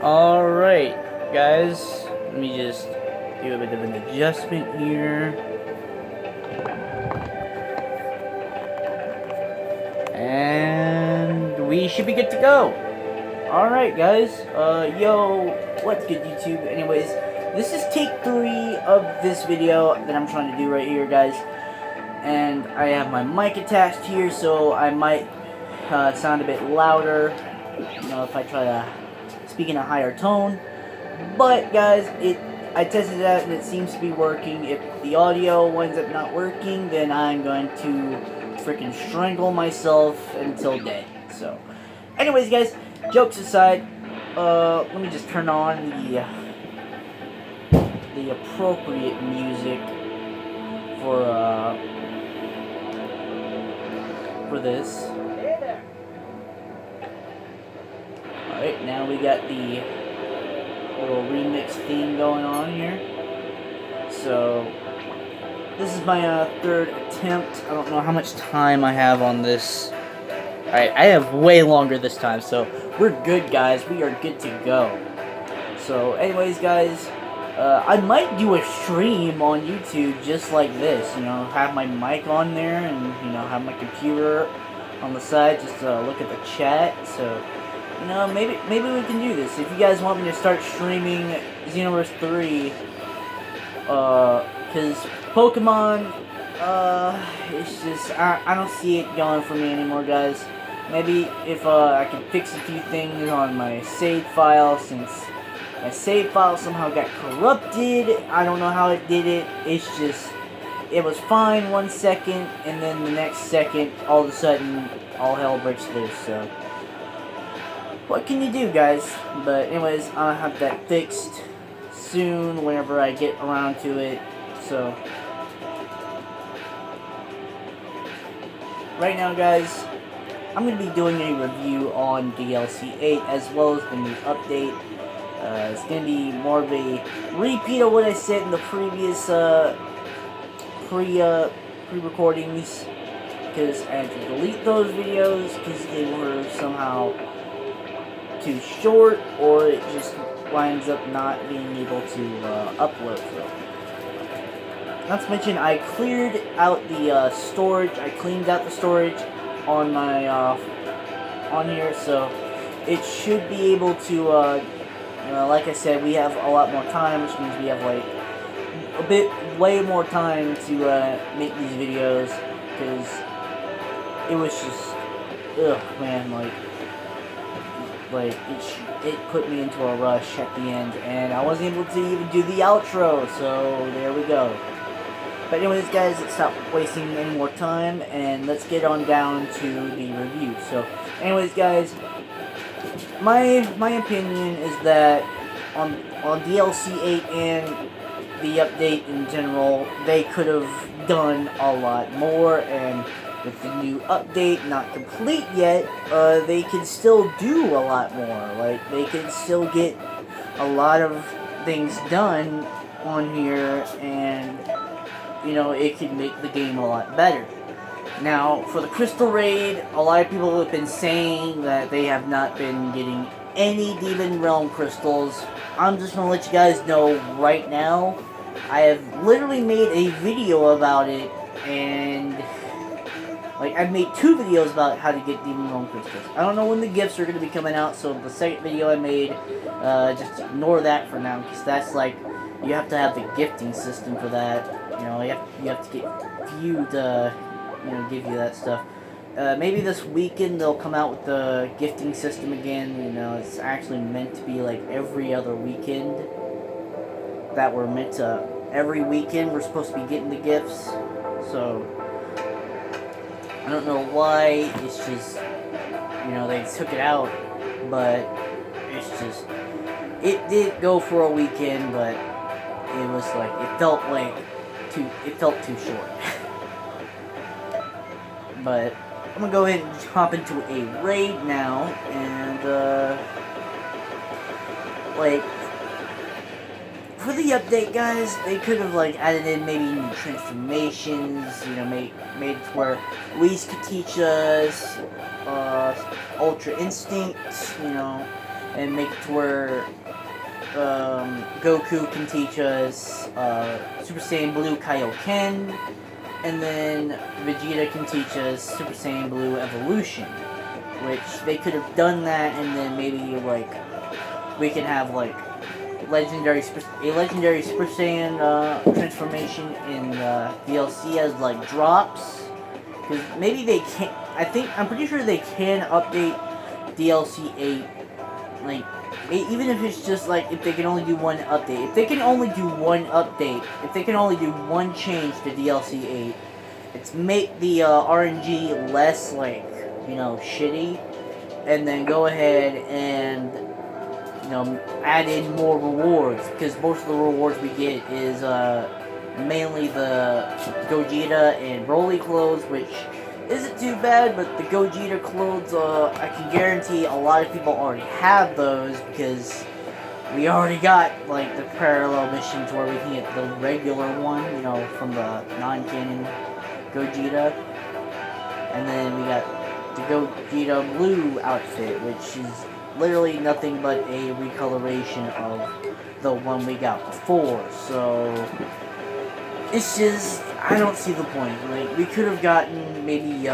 Alright, guys, let me just do a bit of an adjustment here. And we should be good to go. Alright, guys, yo, what's good, YouTube? Anyways, this is take 3 of this video that I'm trying to do right here, guys. And I have my mic attached here, so I might sound a bit louder, you know, if I try to speak in a higher tone. But guys, I tested it out and it seems to be working. If the audio winds up not working, then I'm going to freaking strangle myself until dead. So, anyways, guys, jokes aside, let me just turn on the appropriate music for this. Alright, now we got the little remix theme going on here. So, this is my third attempt. I don't know how much time I have on this. Alright, I have way longer this time, so we're good, guys. We are good to go. So, anyways, guys, I might do a stream on YouTube just like this. You know, have my mic on there and, you know, have my computer on the side just to look at the chat. So, you know, maybe we can do this. If you guys want me to start streaming Xenoverse 3, because Pokemon, it's just, I don't see it going for me anymore, guys. Maybe if, I can fix a few things on my save file, since my save file somehow got corrupted. I don't know how it did it. It's just, it was fine 1 second, and then the next second, all of a sudden, all hell breaks loose, so what can you do, guys? But anyways, I'll have that fixed soon whenever I get around to it. So right now, guys, I'm going to be doing a review on DLC 8 as well as the new update. It's going to be more of a repeat of what I said in the previous pre-recordings, because I had to delete those videos because they were somehow too short, or it just winds up not being able to upload them. Not to mention, I cleared out the storage. I cleaned out the storage on my on here, so it should be able to. Like I said, we have a lot more time, which means we have like way more time to make these videos, because it was just, ugh, man, it put me into a rush at the end, and I wasn't able to even do the outro, so there we go. But anyways, guys, let's stop wasting any more time, and let's get on down to the review. So, anyways, guys, my opinion is that on DLC 8 and the update in general, they could have done a lot more, and with the new update not complete yet, they can still do a lot more. Like, they can still get a lot of things done on here, and, you know, it can make the game a lot better. Now, for the Crystal Raid, a lot of people have been saying that they have not been getting any Demon Realm crystals. I'm just gonna let you guys know right now, I have literally made a video about it, and like, I've made 2 videos about how to get Demon Realm crystals. I don't know when the gifts are going to be coming out, so the second video I made, just ignore that for now, because that's like, you have to have the gifting system for that. You know, you have to get View to, you know, give you that stuff. Maybe this weekend they'll come out with the gifting system again. You know, it's actually meant to be like every other weekend. That we're meant to, every weekend we're supposed to be getting the gifts. So I don't know why, it's just, you know, they took it out, but it's just, it did go for a weekend, but it was like, it felt too short. But I'm gonna go ahead and hop into a raid now, and, like, for the update, guys, they could have, like, added in maybe new transformations, you know, made it to where Whis could teach us, Ultra Instinct, you know, and make it to where Goku can teach us Super Saiyan Blue Kaioken, and then Vegeta can teach us Super Saiyan Blue Evolution, which they could have done that, and then maybe like we can have like a legendary Super Saiyan transformation in DLC as like drops, because maybe they can't. I'm pretty sure they can update DLC 8, like. Even if it's just like, if they can only do one update. If they can only do one update, if they can only do one change to DLC 8, it's make the RNG less, like, shitty, and then go ahead and, add in more rewards, because most of the rewards we get is mainly the Gogeta and Broly clothes, which isn't too bad, but the Gogeta clothes, I can guarantee a lot of people already have those, because we already got, like, the parallel missions where we can get the regular one, from the non-canon Gogeta. And then we got the Gogeta Blue outfit, which is literally nothing but a recoloration of the one we got before, so it's just, I don't see the point. Like, we could have gotten maybe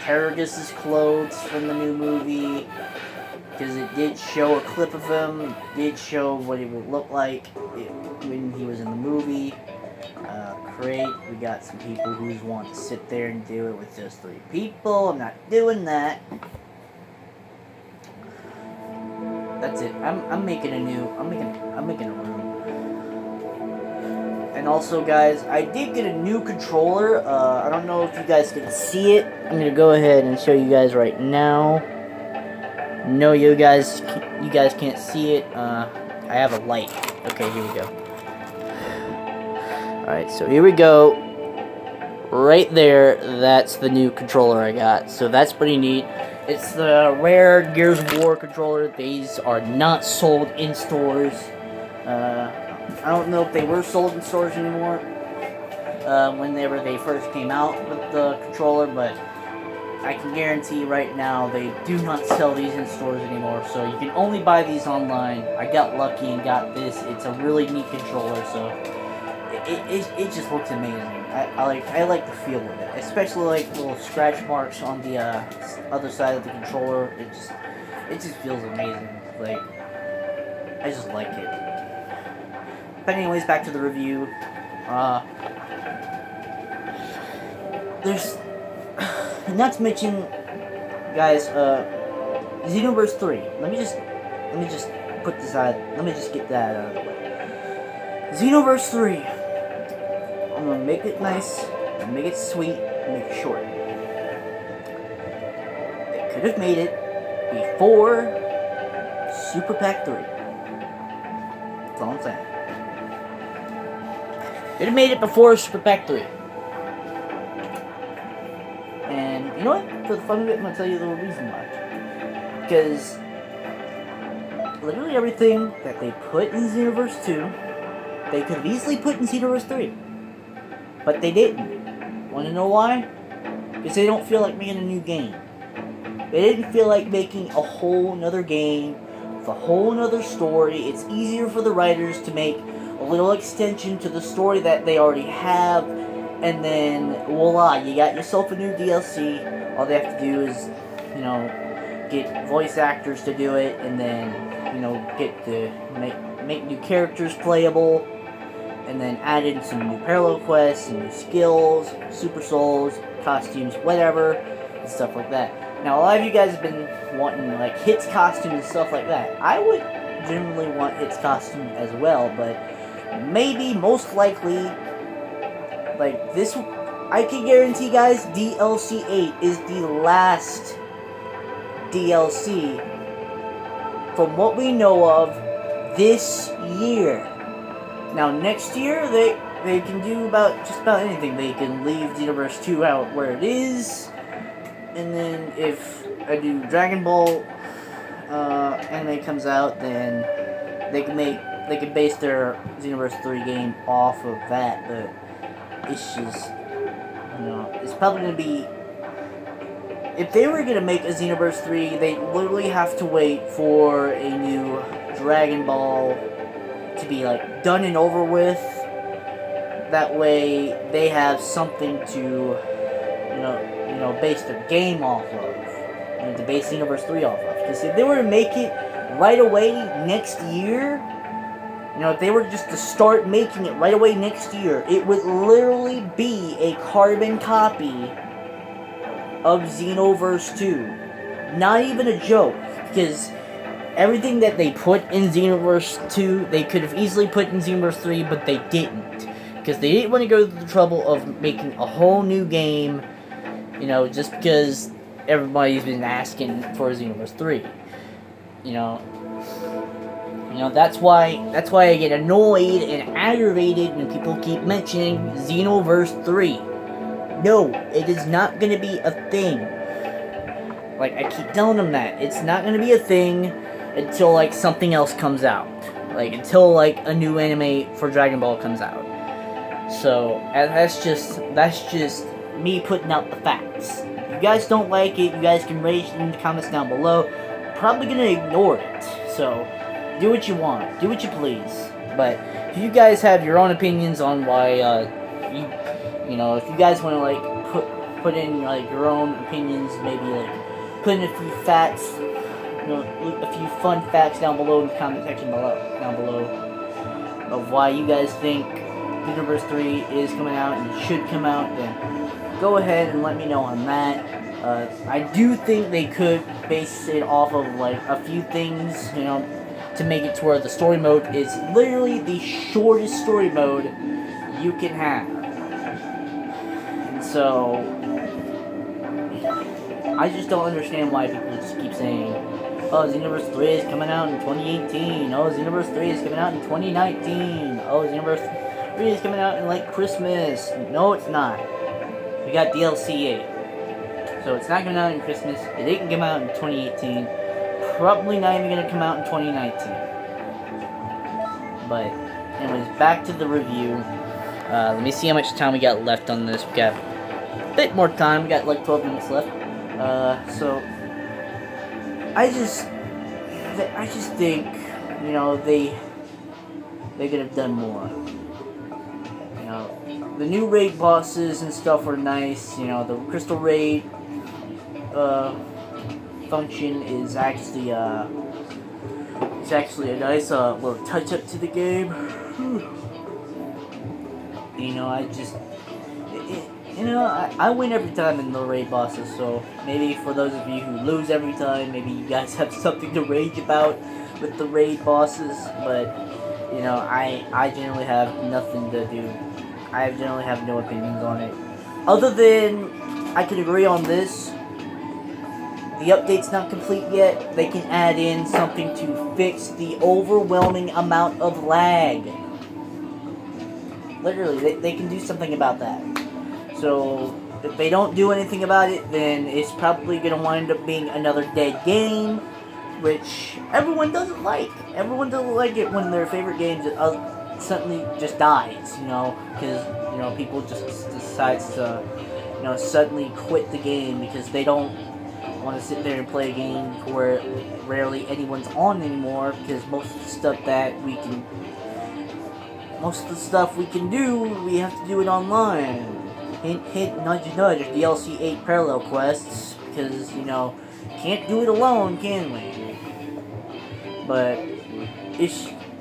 Paragus' clothes from the new movie, because it did show a clip of him, it did show what he would look like when he was in the movie. Great, we got some people who want to sit there and do it with just 3 people. I'm not doing that. That's it. I'm making a room. And also, guys, I did get a new controller. I don't know if you guys can see it. I'm gonna go ahead and show you guys right now. No, you guys can't see it. I have a light. Okay, here we go. Alright, so here we go. Right there, that's the new controller I got. So that's pretty neat. It's the rare Gears of War controller. These are not sold in stores. I don't know if they were sold in stores anymore whenever they first came out with the controller, but I can guarantee right now they do not sell these in stores anymore, so you can only buy these online. I got lucky and got this. It's a really neat controller, so it just looks amazing. I like the feel of it, especially like little scratch marks on the other side of the controller. It just feels amazing. Like, I just like it. But anyways, back to the review. There's, not to mention, guys, Xenoverse 3. Let me just put this out. Let me just get that out of the way. Xenoverse 3. I'm gonna make it nice, make it sweet, make it short. They could have made it before Super Pack 3. That's all I'm saying. Could have made it before Super Pack 3. And you know what? For the fun of it, I'm gonna tell you the reason why. Because literally everything that they put in Xenoverse 2, they could have easily put in Xenoverse 3. But they didn't. Wanna know why? Because they don't feel like making a new game. They didn't feel like making a whole nother game with a whole nother story. It's easier for the writers to make a little extension to the story that they already have, and then voila, you got yourself a new DLC. All they have to do is, get voice actors to do it, and then, get to make new characters playable, and then add in some new parallel quests, some new skills, super souls, costumes, whatever, and stuff like that. Now, a lot of you guys have been wanting, like, Hit's costume and stuff like that. I would generally want Hit's costume as well, but maybe, most likely, like, this, I can guarantee, guys, DLC 8 is the last DLC, from what we know of, this year. Now, next year, they can do just about anything. They can leave Xenoverse 2 out where it is, and then if a new Dragon Ball anime comes out, then they can base their Xenoverse 3 game off of that. But it's just, it's probably gonna be if they were gonna make a Xenoverse 3, they literally have to wait for a new Dragon Ball to be like done and over with. That way, they have something to, base their game off of, to base Xenoverse 3 off of. Because if they were to make it right away next year, if they were just to start making it right away next year, it would literally be a carbon copy of Xenoverse 2. Not even a joke, because everything that they put in Xenoverse 2, they could have easily put in Xenoverse 3, but they didn't. Because they didn't want to go to the trouble of making a whole new game, just because everybody's been asking for Xenoverse 3. That's why I get annoyed and aggravated when people keep mentioning Xenoverse 3. No, it is not going to be a thing. Like, I keep telling them that. It's not going to be a thing until, like, something else comes out. Like, until, like, a new anime for Dragon Ball comes out. So, that's just me putting out the facts. If you guys don't like it, you guys can rate it in the comments down below. I'm probably going to ignore it. So, do what you want. Do what you please. But, if you guys have your own opinions on why, if you guys want to, like, put in, like, your own opinions, maybe, like, put in a few facts, a few fun facts down below in the comment section down below of why you guys think Xenoverse 3 is coming out and should come out, then go ahead and let me know on that. I do think they could base it off of, like, a few things, to make it to where the story mode is literally the shortest story mode you can have. And so, I just don't understand why people just keep saying, oh, Xenoverse 3 is coming out in 2018. Oh, Xenoverse 3 is coming out in 2019. Oh, Xenoverse 3 is coming out in, like, Christmas. No, it's not. We got DLC 8. So, it's not coming out in Christmas. It didn't come out in 2018. Probably not even going to come out in 2019. But, anyways, back to the review. Let me see how much time we got left on this. We got a bit more time. We got, like, 12 minutes left. So, I just think, they could have done more. The new raid bosses and stuff were nice. The crystal raid function is actually a nice little touch up to the game. I win every time in the raid bosses, so maybe for those of you who lose every time, maybe you guys have something to rage about with the raid bosses, but, I generally have nothing to do. I generally have no opinions on it. Other than, I can agree on this. The update's not complete yet. They can add in something to fix the overwhelming amount of lag. Literally, they can do something about that. So, if they don't do anything about it, then it's probably going to wind up being another dead game, which everyone doesn't like. Everyone doesn't like it when their favorite game suddenly just dies, because, people just decide to, suddenly quit the game because they don't want to sit there and play a game where rarely anyone's on anymore, because most of the stuff we can do, we have to do it online. Hint, hint, nudge, nudge, DLC 8 parallel quests, because, can't do it alone, can we? But,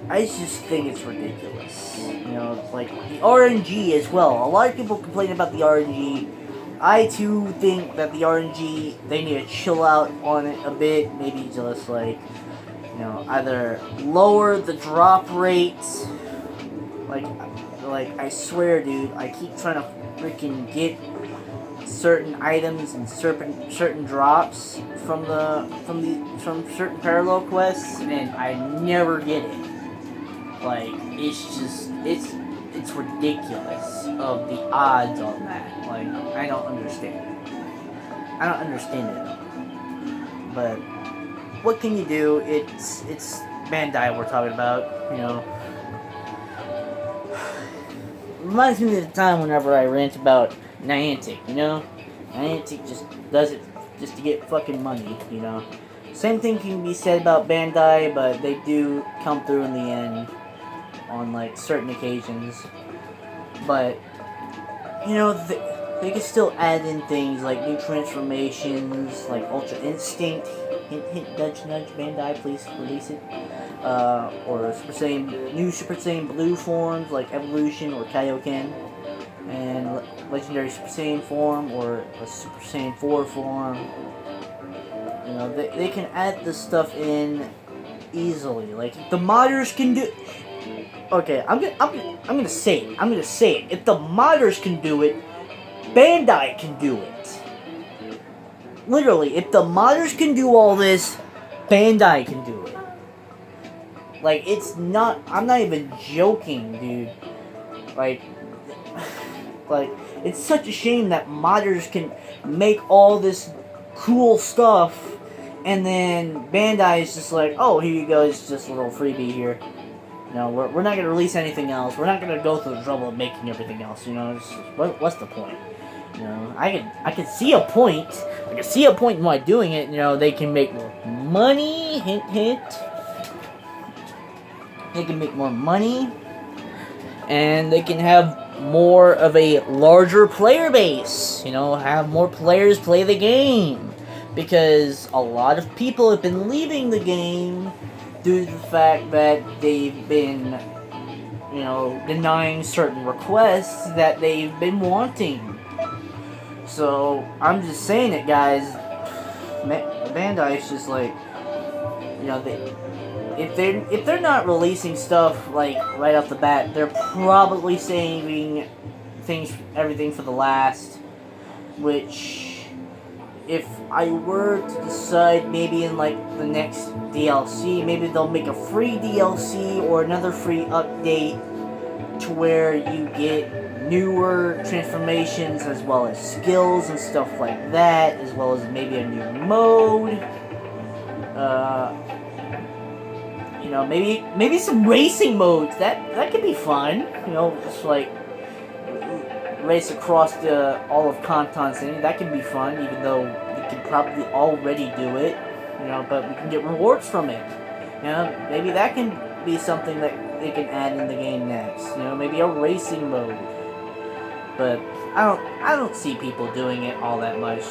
I just think it's ridiculous. Like, the RNG as well. A lot of people complain about the RNG. I, too, think that the RNG, they need to chill out on it a bit. Maybe just, like, either lower the drop rates. Like, I swear, dude, I keep trying to freaking get certain items and certain drops from certain parallel quests, and I never get it. Like, it's ridiculous of the odds on that. Like, I don't understand it. But what can you do? It's Bandai we're talking about, Reminds me of the time whenever I rant about Niantic, Niantic just does it just to get fucking money, you know. Same thing can be said about Bandai, but they do come through in the end on like certain occasions. But you know, they can still add in things like new transformations, like Ultra Instinct. Hint, hint, nudge, nudge. Bandai, please release it. Or new Super Saiyan Blue forms like Evolution or Kaioken, and Legendary Super Saiyan form or a Super Saiyan 4 form. You know, they can add this stuff in easily. Like the modders can do. Okay, I'm gonna say it. I'm gonna say it. If the modders can do it, Bandai can do it. Literally, if the modders can do all this, Bandai can do it. Like, it's not... I'm not even joking, dude. Like, it's such a shame that modders can make all this cool stuff, and then Bandai is just like, oh, here you go, it's just a little freebie here. You know, we're not going to release anything else. We're not going to go through the trouble of making everything else, you know. What's the point? You know, I can see a point. I can see a point in why doing it. You know, they can make more money. Hint, hint. They can make more money. And they can have more of a larger player base. You know, have more players play the game. Because a lot of people have been leaving the game due to the fact that they've been, you know, denying certain requests that they've been wanting. So, I'm just saying it, guys. Bandai is just like, you know, if they're not releasing stuff like right off the bat, they're probably saving everything for the last. Which, if I were to decide maybe in like the next DLC, maybe they'll make a free DLC or another free update to where you get newer transformations as well as skills and stuff like that, as well as maybe a new mode. You know, maybe some racing modes. That could be fun. You know, just like race across all of Kanton City. That can be fun, even though we could probably already do it. You know, but we can get rewards from it. You know, maybe that can be something that they can add in the game next. You know, maybe a racing mode. But I don't see people doing it all that much.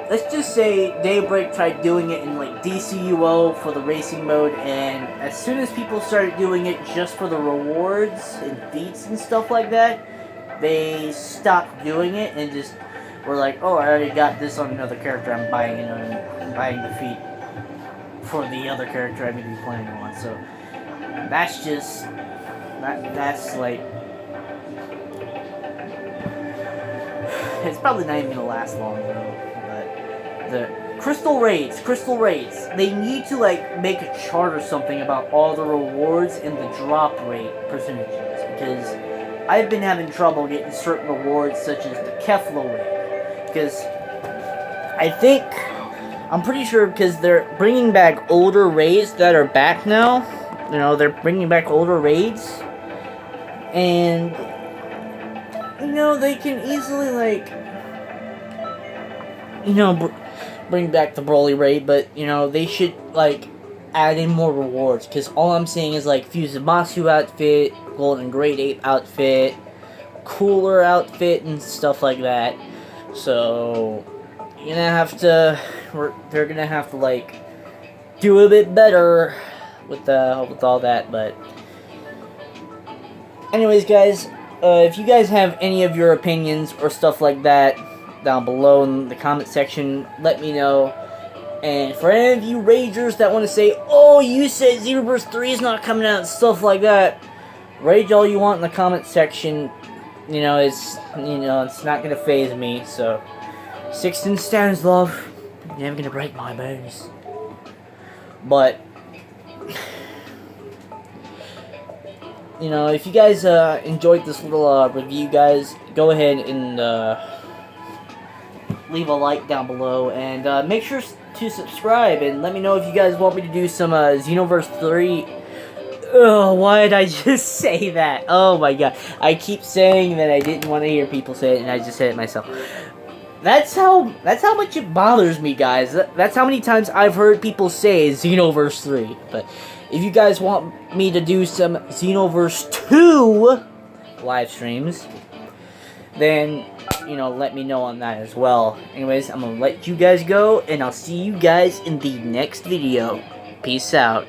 Let's just say Daybreak tried doing it in like DCUO for the racing mode, and as soon as people started doing it just for the rewards and feats and stuff like that, they stopped doing it and just were like, oh, I already got this on another character, I'm buying it, I'm buying the feat for the other character I'm going to be playing on. So that's just that's like, it's probably not even going to last long though. The Crystal Raids, they need to like make a chart or something about all the rewards and the drop rate percentages, because I've been having trouble getting certain rewards such as the Keflo raid, because I'm pretty sure because they're bringing back older raids that are back now. You know, they're bringing back older raids, and you know, they can easily like, you know, bring back the Broly raid, but, you know, they should, like, add in more rewards, because all I'm seeing is, like, Fuzumasu outfit, Golden Great Ape outfit, Cooler outfit, and stuff like that. So, they're gonna have to, like, do a bit better with all that, but anyways, guys, if you guys have any of your opinions or stuff like that, down below in the comment section, let me know. And for any of you ragers that want to say, oh, you said Xenoverse 3 is not coming out and stuff like that, rage all you want in the comment section. You know, it's not gonna phase me. So, 16 stands, love, you're never gonna break my bones. But you know, if you guys enjoyed this little review, guys, go ahead and leave a like down below, and make sure to subscribe, and let me know if you guys want me to do some Xenoverse 3. Oh, why did I just say that? Oh my god. I keep saying that I didn't want to hear people say it, and I just said it myself. that's how much it bothers me, guys. That's how many times I've heard people say Xenoverse 3. But if you guys want me to do some Xenoverse 2 live streams, then, you know, let me know on that as well. Anyways, I'm gonna let you guys go, and I'll see you guys in the next video. Peace out.